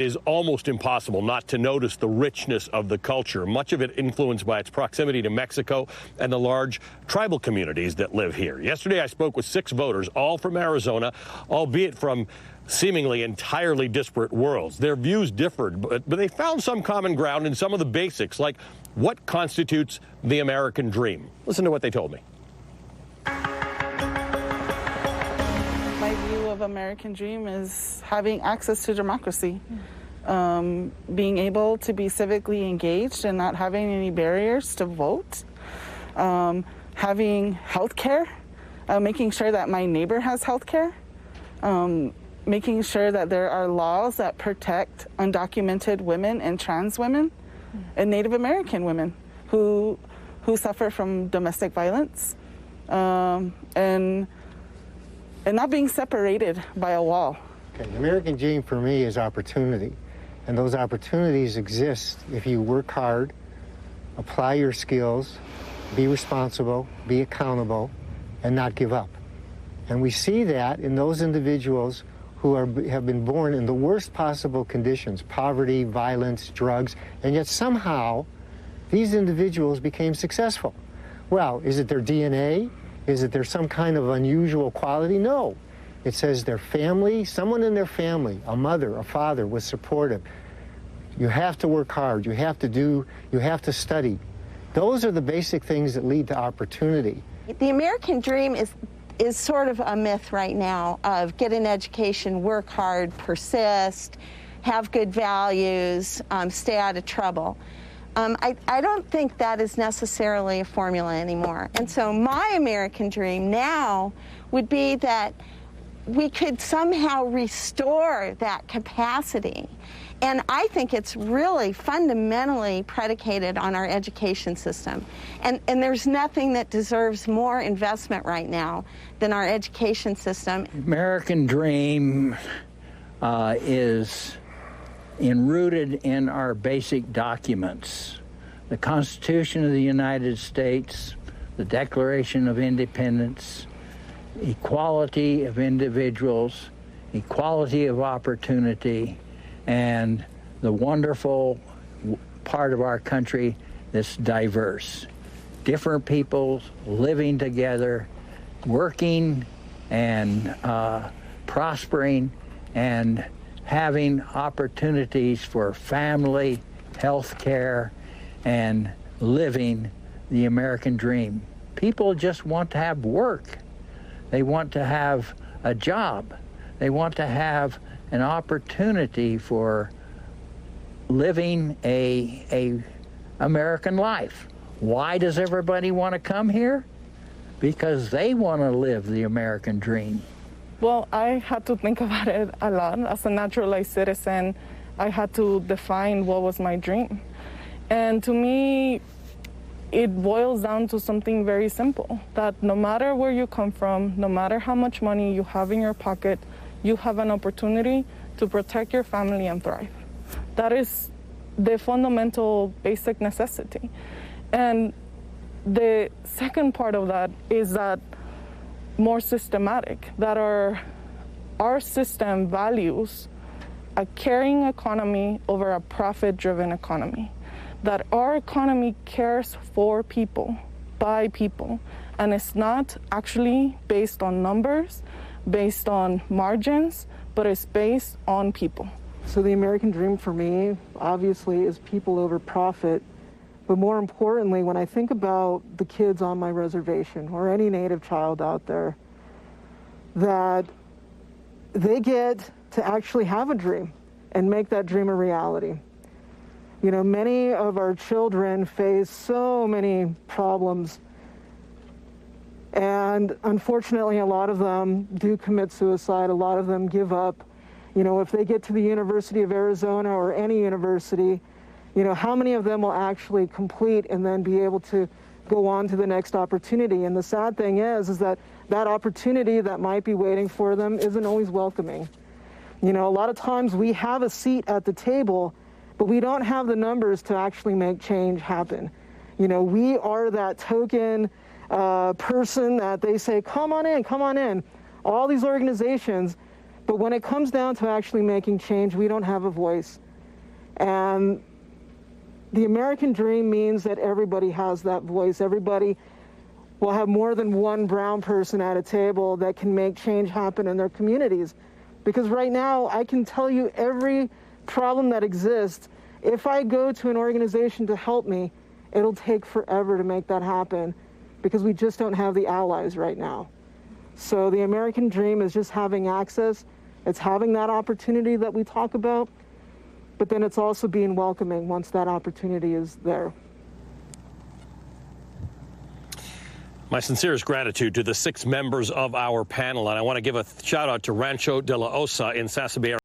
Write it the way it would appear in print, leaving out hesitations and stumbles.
It is almost impossible not to notice the richness of the culture, much of it influenced by its proximity to Mexico and the large tribal communities that live here. Yesterday, I spoke with 6 voters, all from Arizona, albeit from seemingly entirely disparate worlds. Their views differed, but they found some common ground in some of the basics, like what constitutes the American dream. Listen to what they told me. My view of American dream is having access to democracy, being able to be civically engaged and not having any barriers to vote, having health care, making sure that my neighbor has health care, making sure that there are laws that protect undocumented women and trans women and Native American women who suffer from domestic violence, and not being separated by a wall. Okay, the American dream for me is opportunity, and those opportunities exist if you work hard, apply your skills, be responsible, be accountable, and not give up. And we see that in those individuals who have been born in the worst possible conditions, poverty, violence, drugs, and yet somehow these individuals became successful. Well, is it their DNA? Is it there's some kind of unusual quality? No. It says their family, someone in their family, a mother, a father, was supportive. You have to work hard. You have to study. Those are the basic things that lead to opportunity. The American dream is sort of a myth right now of get an education, work hard, persist, have good values, stay out of trouble. I don't think that is necessarily a formula anymore. And so my American dream now would be that we could somehow restore that capacity. And I think it's really fundamentally predicated on our education system. And there's nothing that deserves more investment right now than our education system. American dream is enrooted in our basic documents. The Constitution of the United States, the Declaration of Independence, equality of individuals, equality of opportunity, and the wonderful part of our country that's diverse. Different people living together, working and prospering and having opportunities for family, health care, and living the American dream. People just want to have work. They want to have a job. They want to have an opportunity for living a American life. Why does everybody want to come here? Because they want to live the American dream. Well, I had to think about it a lot. As a naturalized citizen, I had to define what was my dream. And to me, it boils down to something very simple, that no matter where you come from, no matter how much money you have in your pocket, you have an opportunity to protect your family and thrive. That is the fundamental basic necessity. And the second part of that is that more systematic, that our system values a caring economy over a profit-driven economy, that our economy cares for people, by people, and it's not actually based on numbers, based on margins, but it's based on people. So the American dream for me, obviously, is people over profit. But more importantly, when I think about the kids on my reservation or any Native child out there, that they get to actually have a dream and make that dream a reality. You know, many of our children face so many problems, and unfortunately, a lot of them do commit suicide. A lot of them give up. You know, if they get to the University of Arizona or any university, you know, how many of them will actually complete and then be able to go on to the next opportunity? And the sad thing is that that opportunity that might be waiting for them isn't always welcoming. You know, a lot of times we have a seat at the table, but we don't have the numbers to actually make change happen. You know, we are that token person that they say, come on in, all these organizations, But when it comes down to actually making change, we don't have a voice. And the American dream means that everybody has that voice. Everybody will have more than one brown person at a table that can make change happen in their communities. Because right now, I can tell you every problem that exists. If I go to an organization to help me, it'll take forever to make that happen because we just don't have the allies right now. So the American dream is just having access. It's having that opportunity that we talk about, but then it's also being welcoming once that opportunity is there. My sincerest gratitude to the 6 members of our panel, and I want to give a shout out to Rancho de la Osa in Sasabe,